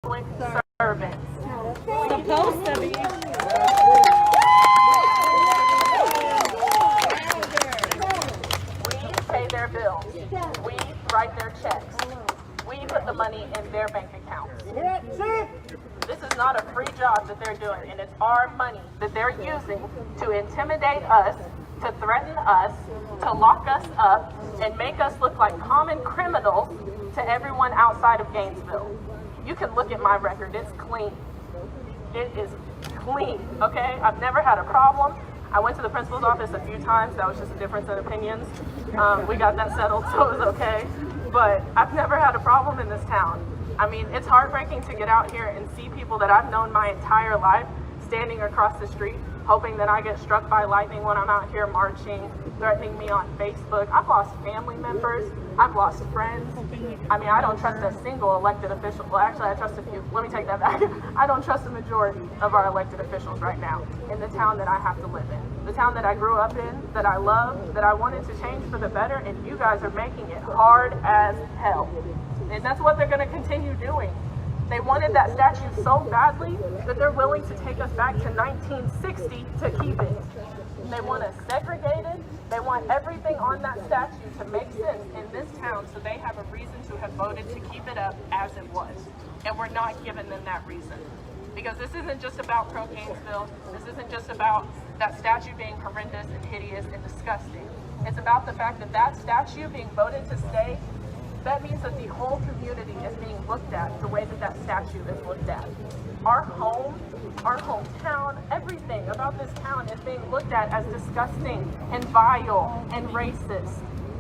public servants. Supposed to be. We pay their bills. We write their checks. We put the money in their bank accounts. This is not a free job that they're doing, and it's our money that they're using to intimidate us, to threaten us, to lock us up, and make us look like common criminals to everyone outside of Gainesville. You can look at my record, it's clean. It is clean, okay? I've never had a problem. I went to the principal's office a few times. That was just a difference in opinions. We got that settled, so it was okay. But I've never had a problem in this town. I mean, it's heartbreaking to get out here and see people that I've known my entire life standing across the street, hoping that I get struck by lightning when I'm out here marching, threatening me on Facebook. I've lost family members. I've lost friends. I mean, I don't trust a single elected official. Well, actually, I trust a few. Let me take that back. I don't trust the majority of our elected officials right now in the town that I have to live in. The town that I grew up in, that I love, that I wanted to change for the better, and you guys are making it hard as hell. And that's what they're going to continue doing. They wanted that statue so badly that they're willing to take us back to 1960 to keep it. They want us segregated. They want everything on that statue to make sense in this town, so they have a reason to have voted to keep it up as it was. And we're not giving them that reason. Because this isn't just about pro-Gainesville. This isn't just about that statue being horrendous and hideous and disgusting. It's about the fact that that statue being voted to stay, that means that the whole community is being looked at the way that that statue is looked at. Our home, our hometown, everything about this town is being looked at as disgusting and vile and racist.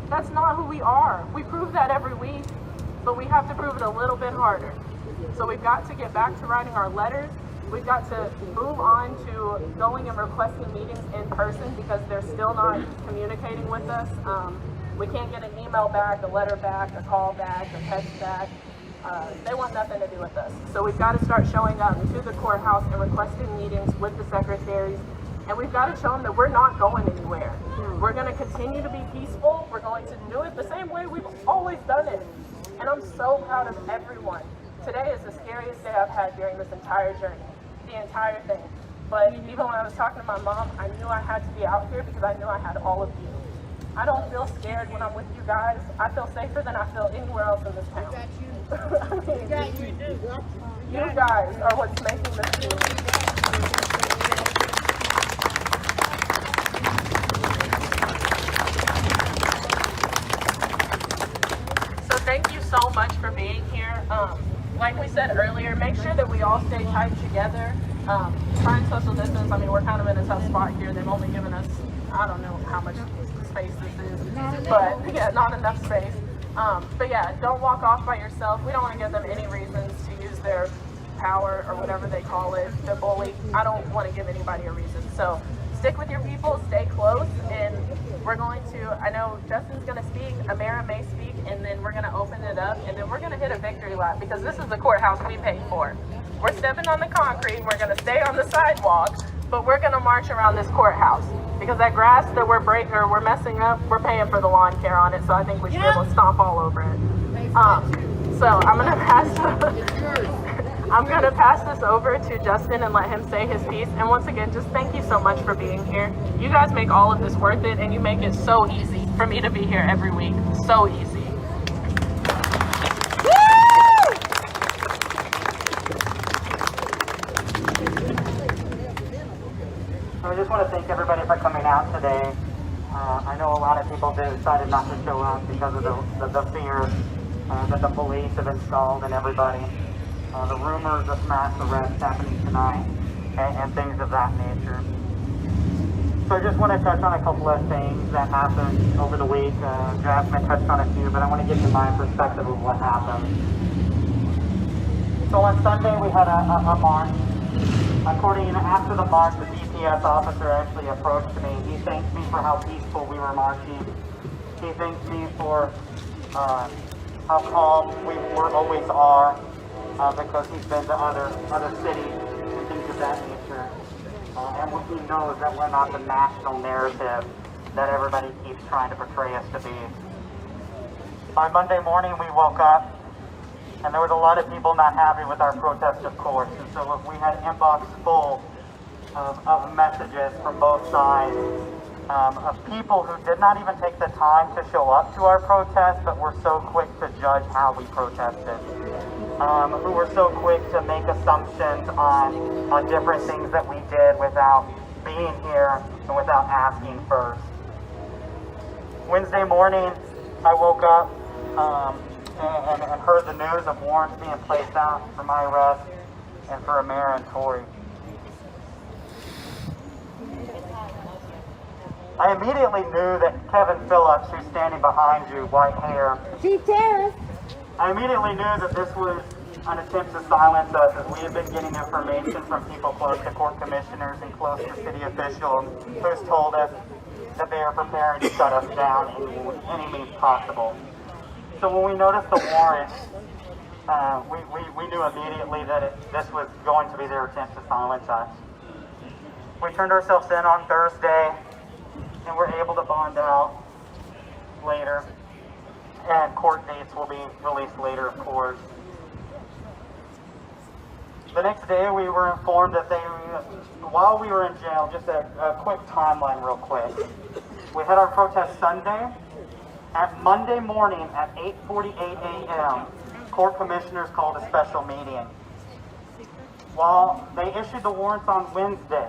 That's not who we are. We prove that every week, but we have to prove it a little bit harder. So we've got to get back to writing our letters. We've got to move on to going and requesting meetings in person because they're still not communicating with us. We can't get an email back, a letter back, a call back, a text back. They want nothing to do with us. So we've got to start showing up to the courthouse and requesting meetings with the secretaries. And we've got to show them that we're not going anywhere. We're going to continue to be peaceful. We're going to do it the same way we've always done it. And I'm so proud of everyone. Today is the scariest day I've had during this entire journey, the entire thing. But even when I was talking to my mom, I knew I had to be out here because I knew I had all of you. I don't feel scared when I'm with you guys. I feel safer than I feel anywhere else in this town. I mean, you guys are what's making this team. So thank you so much for being here. Like we said earlier, make sure that we all stay tight together. Try and social distance. I mean, we're kind of in a tough spot here. They've only given us, I don't know how much space this is, but yeah, not enough space. But yeah, don't walk off by yourself. We don't want to give them any reasons to use their power or whatever they call it, to bully. I don't want to give anybody a reason. So stick with your people, stay close, and we're going to, I know Justin's going to speak, Amara may speak, and then we're going to open it up, and then we're going to hit a victory lap because this is the courthouse we paid for. We're stepping on the concrete, we're going to stay on the sidewalk, but we're going to march around this courthouse. Because that grass that we're breaking or we're messing up, we're paying for the lawn care on it, so I think we should be able to stomp all over it. So I'm gonna pass this over to Justin and let him say his piece. And once again, just thank you so much for being here. You guys make all of this worth it, and you make it so easy for me to be here every week. So easy. I just want to thank everybody for coming out today. I know a lot of people decided not to show up because of the fear that the police have installed in everybody. The rumors of mass arrests happening tonight and things of that nature. So I just want to touch on a couple of things that happened over the week. Jasmine touched on a few, but I want to give you my perspective of what happened. So on Sunday we had a march. After the march, the DPS officer actually approached me. He thanked me for how peaceful we were marching. He thanked me for how calm we always are because he's been to other cities and things of that nature. And what he knows that we're not the national narrative that everybody keeps trying to portray us to be. On Monday morning, we woke up And there was a lot of people not happy with our protest, of course. And so we had inbox full of messages from both sides of people who did not even take the time to show up to our protest, but were so quick to judge how we protested. Who were so quick to make assumptions on different things that we did without being here and without asking first. Wednesday morning, I woke up and heard the news of warrants being placed out for my arrest and for Amira and Tori. I immediately knew that Kevin Phillips, who's standing behind you, white hair, Chief Terrace. I immediately knew that this was an attempt to silence us, as we had been getting information from people close to court commissioners and close to city officials who's told us that they are preparing to shut us down in any means possible. So when we noticed the warrant, we knew immediately that this was going to be their attempt to silence us. We turned ourselves in on Thursday, and we're able to bond out later. And court dates will be released later, of course. The next day, we were informed that while we were in jail, just a quick timeline real quick. We had our protest Sunday. At Monday morning at 8:48 a.m., court commissioners called a special meeting. While they issued the warrants on Wednesday,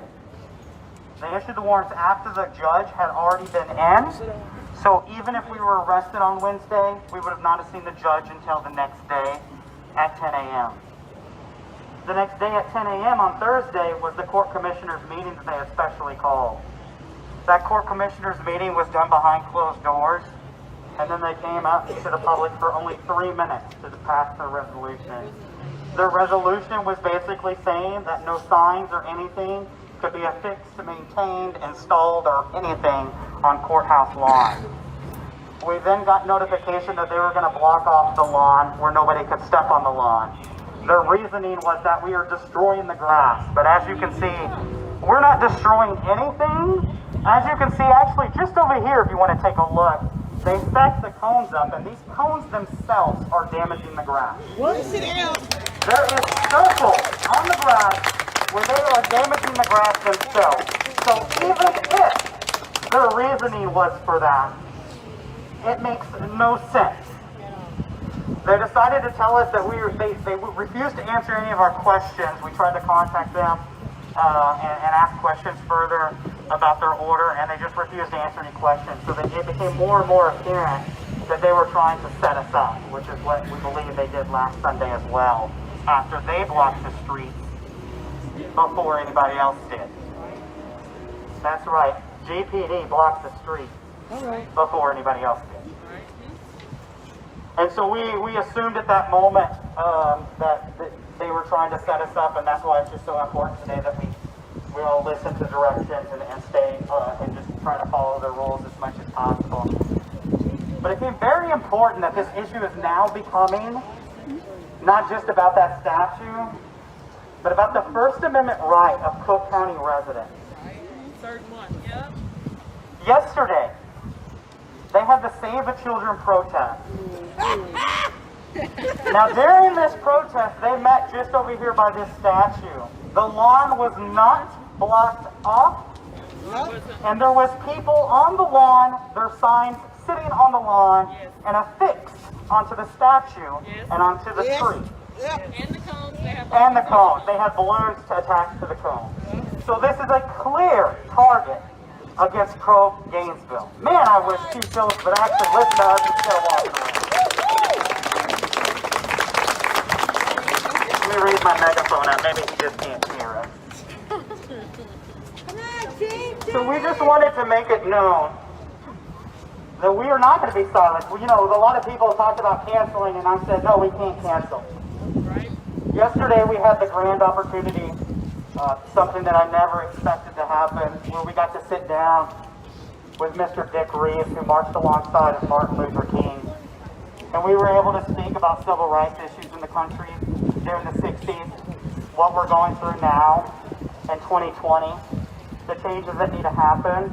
they issued the warrants after the judge had already been in. So even if we were arrested on Wednesday, we would have not seen the judge until the next day at 10 a.m. The next day at 10 a.m. on Thursday was the court commissioners meeting that they had specially called. That court commissioners meeting was done behind closed doors, and then they came out to the public for only 3 minutes to pass their resolution. Their resolution was basically saying that no signs or anything could be affixed, maintained, installed, or anything on courthouse lawn. We then got notification that they were going to block off the lawn where nobody could step on the lawn. Their reasoning was that we are destroying the grass. But as you can see, we're not destroying anything. As you can see, actually, just over here, if you want to take a look, they stacked the cones up, and these cones themselves are damaging the grass. There is circles on the grass where they are damaging the grass themselves. So even if their reasoning was for that, it makes no sense. They decided to tell us that they refused to answer any of our questions. We tried to contact them and ask questions further about their order, and they just refused to answer any questions. So it became more and more apparent that they were trying to set us up, which is what we believe they did last Sunday as well, after they blocked the streets before anybody else did. That's right, GPD blocked the street before anybody else did. And so we assumed at that moment that they were trying to set us up, and that's why it's just so important today that we all listen to directions and stay and just try to follow the rules as much as possible. But it became very important that this issue is now becoming not just about that statue, but about the First Amendment right of Cook County residents. Third one, yep. Yesterday, they had the Save the Children protest. Now, during this protest, they met just over here by this statue. The lawn was not blocked off, and there was people on the lawn, their signs sitting on the lawn, and affixed onto the statue and onto the tree. And the cones, they have And the cones. They had balloons attached to the cones. So this is a clear target against pro-Gainesville. Man, I wish Chief Phillips would actually listen to us instead of walking around. Let me raise my megaphone up. Maybe he just can't hear us. So we just wanted to make it known that we are not going to be silenced. You know, a lot of people talked about canceling, and I said, no, we can't cancel. right? Yesterday we had the grand opportunity, something that I never expected to happen, where we got to sit down with Mr. Dick Reeves, who marched alongside of Martin Luther King. And we were able to speak about civil rights issues in the country during the 60s, what we're going through now in 2020, the changes that need to happen,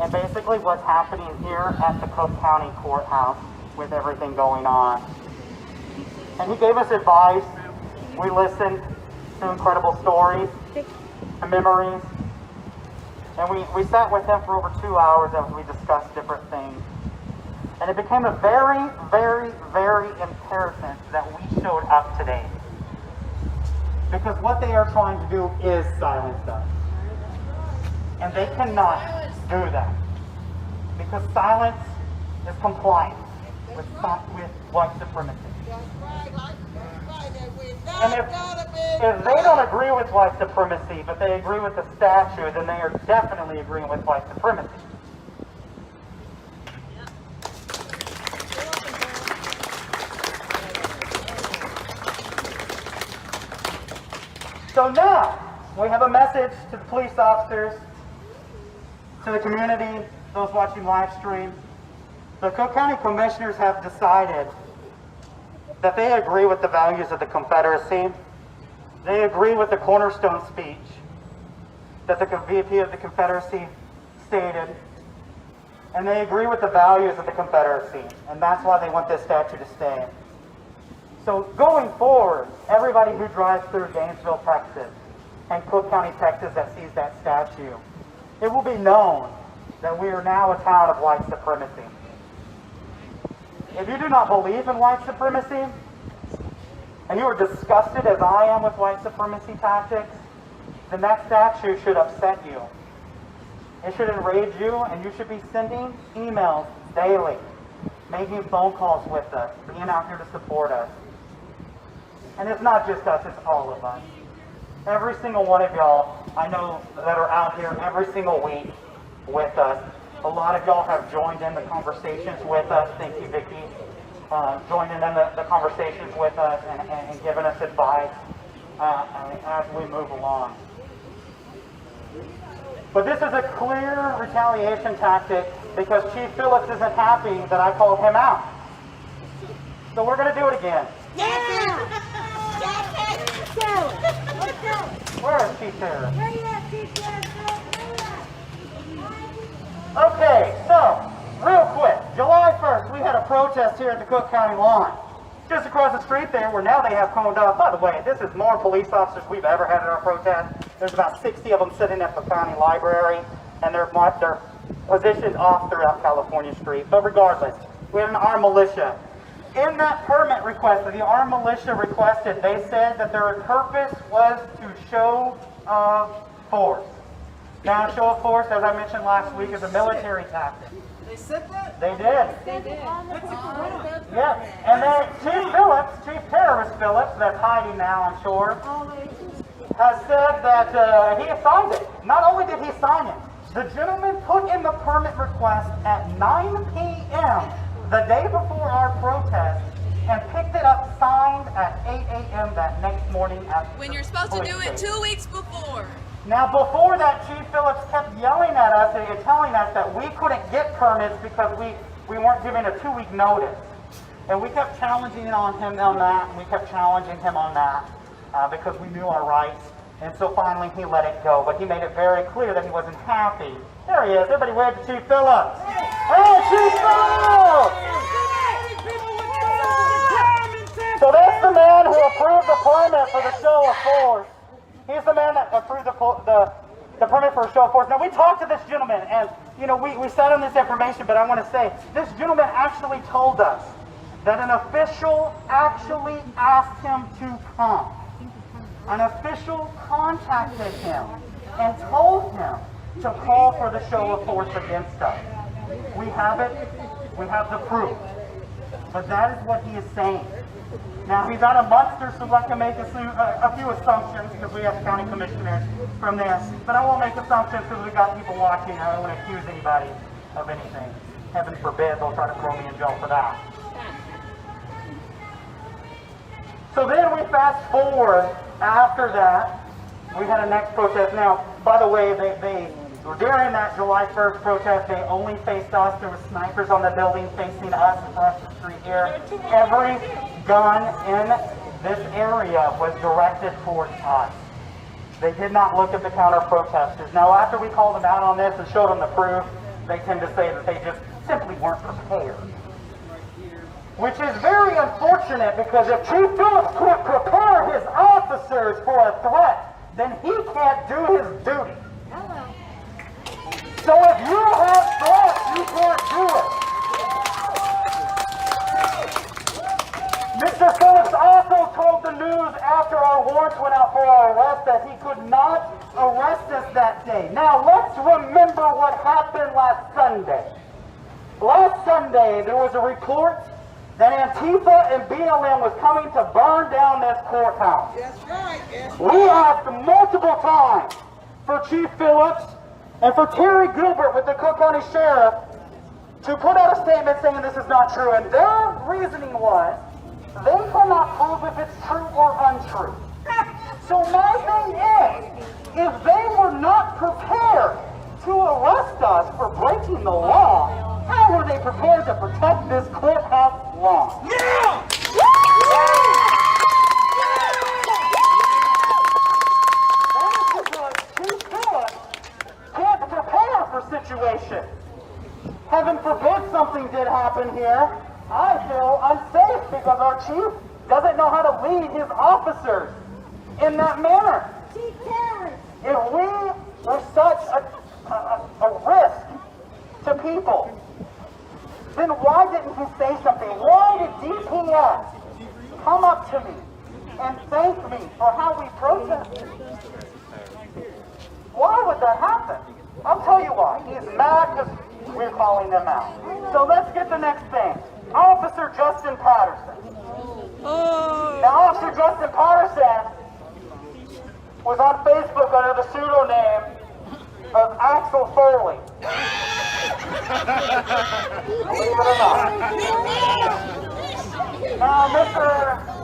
and basically what's happening here at the Cook County Courthouse with everything going on. And he gave us advice. We listened to incredible stories and memories. And we sat with him for over 2 hours as we discussed different things. And it became a very, very, very imperative that we showed up today. Because what they are trying to do is silence us. And they cannot do that. Because silence is compliance with white supremacy. And if they don't agree with white supremacy, but they agree with the statue, then they are definitely agreeing with white supremacy. So now, we have a message to the police officers, to the community, those watching live stream. The Cook County Commissioners have decided that they agree with the values of the Confederacy. They agree with the cornerstone speech that the VP of the Confederacy stated. And they agree with the values of the Confederacy. And that's why they want this statue to stay. So going forward, everybody who drives through Gainesville, Texas, and Cook County, Texas that sees that statue, it will be known that we are now a town of white supremacy. If you do not believe in white supremacy, and you are disgusted as I am with white supremacy tactics, then that statue should upset you. It should enrage you, and you should be sending emails daily, making phone calls with us, being out here to support us. And it's not just us, it's all of us. Every single one of y'all, I know that are out here every single week with us. A lot of y'all have joined in the conversations with us. Thank you, Vicki. Joining in the conversations with us and giving us advice as we move along. But this is a clear retaliation tactic because Chief Phillips isn't happy that I called him out. So we're going to do it again. Yeah! Where is Chief Sarah? Where you at, Chief Sarah? Okay, so, real quick, July 1st, we had a protest here at the Cook County line. Just across the street there, where now they have coned off. By the way, this is more police officers we've ever had at our protest. There's about 60 of them sitting at the county library, and they're positioned off throughout California Street. But regardless, we had an armed militia. In that permit request that the armed militia requested, they said that their purpose was to show force. Now, show of force, as I mentioned last week, is a military tactic. They said that? They did. They did. Yeah, and then Chief Phillips, Chief Terrorist Phillips, that's hiding now, I'm sure, has said that he signed it. Not only did he sign it, the gentleman put in the permit request at 9 p.m. the day before our protest and picked it up signed at 8 a.m. that next morning at when you're supposed to do it 2 weeks before. Now, before that, Chief Phillips kept yelling at us and telling us that we couldn't get permits because we weren't given a 2-week notice. And we kept challenging him on that, and we kept challenging him on that because we knew our rights. And so finally, he let it go. But he made it very clear that he wasn't happy. There he is. Everybody wave to Chief Phillips. Hey, Chief Phillips! So that's the man who approved the permit for the show of force. He's the man that approved the permit for a show of force. Now, we talked to this gentleman, and, you know, we sat on this information, but I want to say, this gentleman actually told us that an official actually asked him to come. An official contacted him and told him to call for the show of force against us. We have it. We have the proof. But that is what he is saying. Now, he's out of Munster, so I can make a few assumptions because we have county commissioners from there. But I won't make assumptions because we've got people watching. I don't want to accuse anybody of anything. Heaven forbid they'll try to throw me in jail for that. So then we fast forward. After that, we had a next protest. Now, by the way, during that July 1st protest, they only faced us. There were snipers on the building facing us across the street here. Every gun in this area was directed towards us. They did not look at the counter-protesters. Now, after we called them out on this and showed them the proof, they tend to say that they just simply weren't prepared. Which is very unfortunate because if Chief Phillips could prepare his officers for a threat, then he can't do his duty. So if you have threats, you can't do it. Mr. Phillips also told the news after our warrants went out for our arrest that he could not arrest us that day. Now let's remember what happened last Sunday. Last Sunday there was a report that Antifa and BLM was coming to burn down this courthouse. That's right. We asked multiple times for Chief Phillips and for Terry Gilbert with the Cook County Sheriff to put out a statement saying this is not true. And their reasoning was they cannot prove if it's true or untrue. So my thing is, if they were not prepared to arrest us for breaking the law, how were they prepared to protect this courthouse law? Yeah! That is because Chief Phillips can't prepare for situations. Heaven forbid something did happen here. I feel unsafe because our chief doesn't know how to lead his officers in that manner. Chief Terry! If we were such a risk to people, then why didn't he say something? Why did DPS come up to me and thank me for how we protested? Why would that happen? I'll tell you why. He's mad because we're calling them out. So let's get the next thing. Officer Justin Patterson. Now, Officer Justin Patterson was on Facebook under the pseudonym of Axel Foley. Believe it or not. Now, Mr.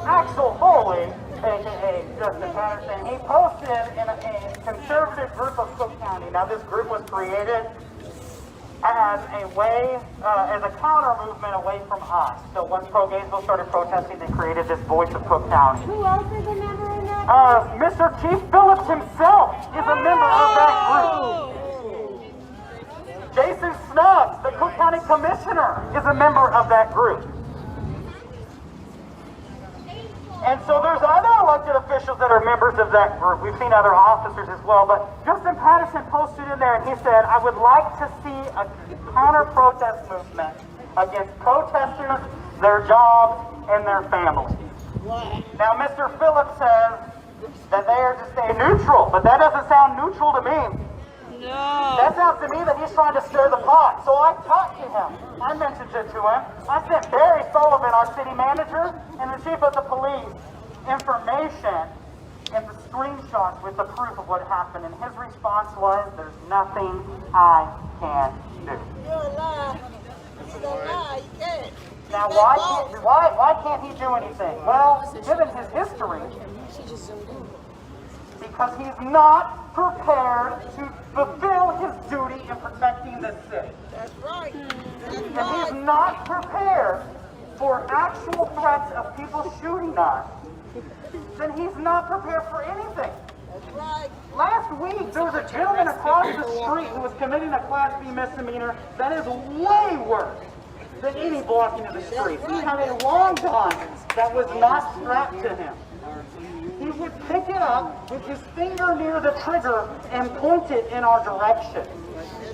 Axel Foley, aka Justin Patterson, he posted in a conservative group of Cook County. Now, this group was created as a way, as a counter movement away from us. So once Gainesville started protesting, they created this voice of Cook County. Who else is a member in that? Mr. Chief Phillips himself is a member of that group. Jason Snuggs, the Cook County Commissioner, is a member of that group. And so there's other elected officials that are members of that group. We've seen other officers as well, but Justin Patterson posted in there and he said, I would like to see a counter-protest movement against protesters, their jobs, and their families. Now, Mr. Phillips says that they are to stay neutral, but that doesn't sound neutral to me. No. That sounds to me that he's trying to stir the pot. So I talked to him. I mentioned it to him. I sent Barry Sullivan, our city manager, and the chief of the police, information and the screenshots with the proof of what happened. And his response was, there's nothing I can do. You're a lie. You're a lie. You can't. Now, why can't he do anything? Well, given his history, because he's not prepared to fulfill his duty in protecting the city. That's right. And he's not prepared for actual threats of people shooting us, then he's not prepared for anything. That's right. Last week, there was a gentleman across the street who was committing a Class B misdemeanor that is way worse than any blocking of the street. He had a long gun that was not strapped to him. He would pick it up with his finger near the trigger and point it in our direction.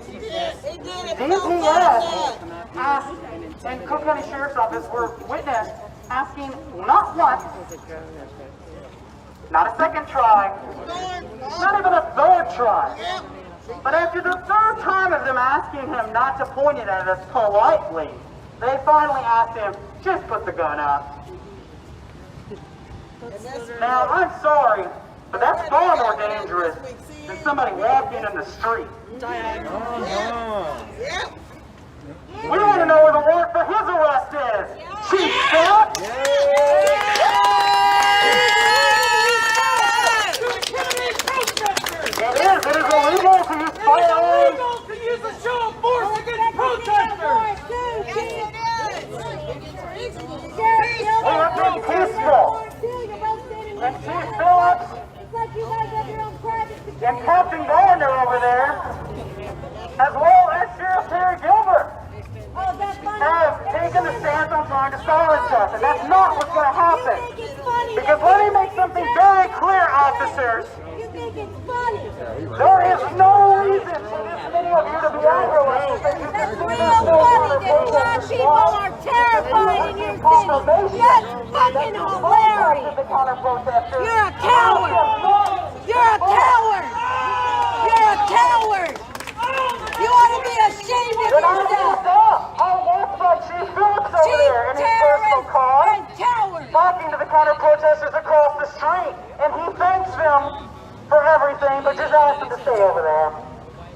He did it. DPS asked, and Cook County Sheriff's Office were witnessed asking not once, not a second try, not even a third try, but after the third time of them asking him not to point it at us politely, they finally asked him, just put the gun up. Now, I'm sorry, but that's far more dangerous than somebody walking in the street. We want to know where the warrant for his arrest is. Chief Phillips? It is illegal to use firearms. to use a show of force against protesters. We have been peaceful. And Chief Phillips and Captain Gardner over there, as well as Sheriff Terry Gilbert, have taken a stance on trying to silence us, and that's not what's going to happen. You think it's funny? Because let me make something very clear, officers. You think it's funny? There is no reason for this many of you to be aggravated because you can It's see real funny that black people are terrified in your city. That's fucking hilarious. You're a coward. You're a coward. You're a coward. You ought to be ashamed of yourself. I walked by Chief Phillips over there in his personal car, and coward. talking to the counter-protesters across the street, and he thanks them for everything, but just asked them to stay over there.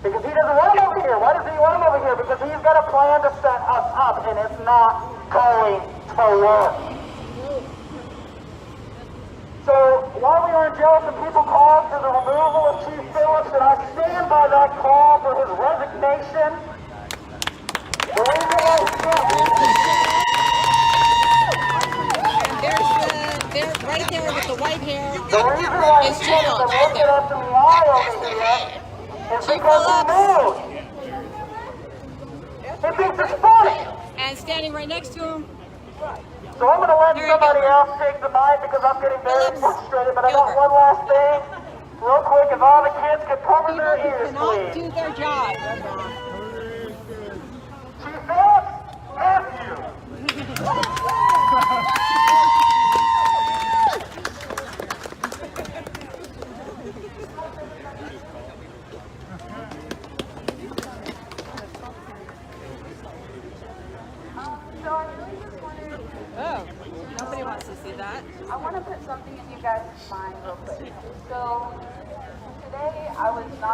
Because he doesn't want them over here. Why does he want them over here? Because he's got a plan to set us up, and it's not going to work. So, while we were in jail, some people called for the removal of Chief Phillips, and I stand by that call for his resignation. The reason why There's right there with the white hair. The reason why he's looking at us in the eye over here is because he knows. He thinks it's funny. And standing right next to him. So I'm going to let somebody else take the mic because I'm getting very frustrated. But I got one last thing. Real quick, if all the kids could cover their ears, Cannot please. do their job. Chief Phillips, F you. So I really just wanted, Oh, nobody wants to see that. I want to put something in you guys' mind real quick. So today I was not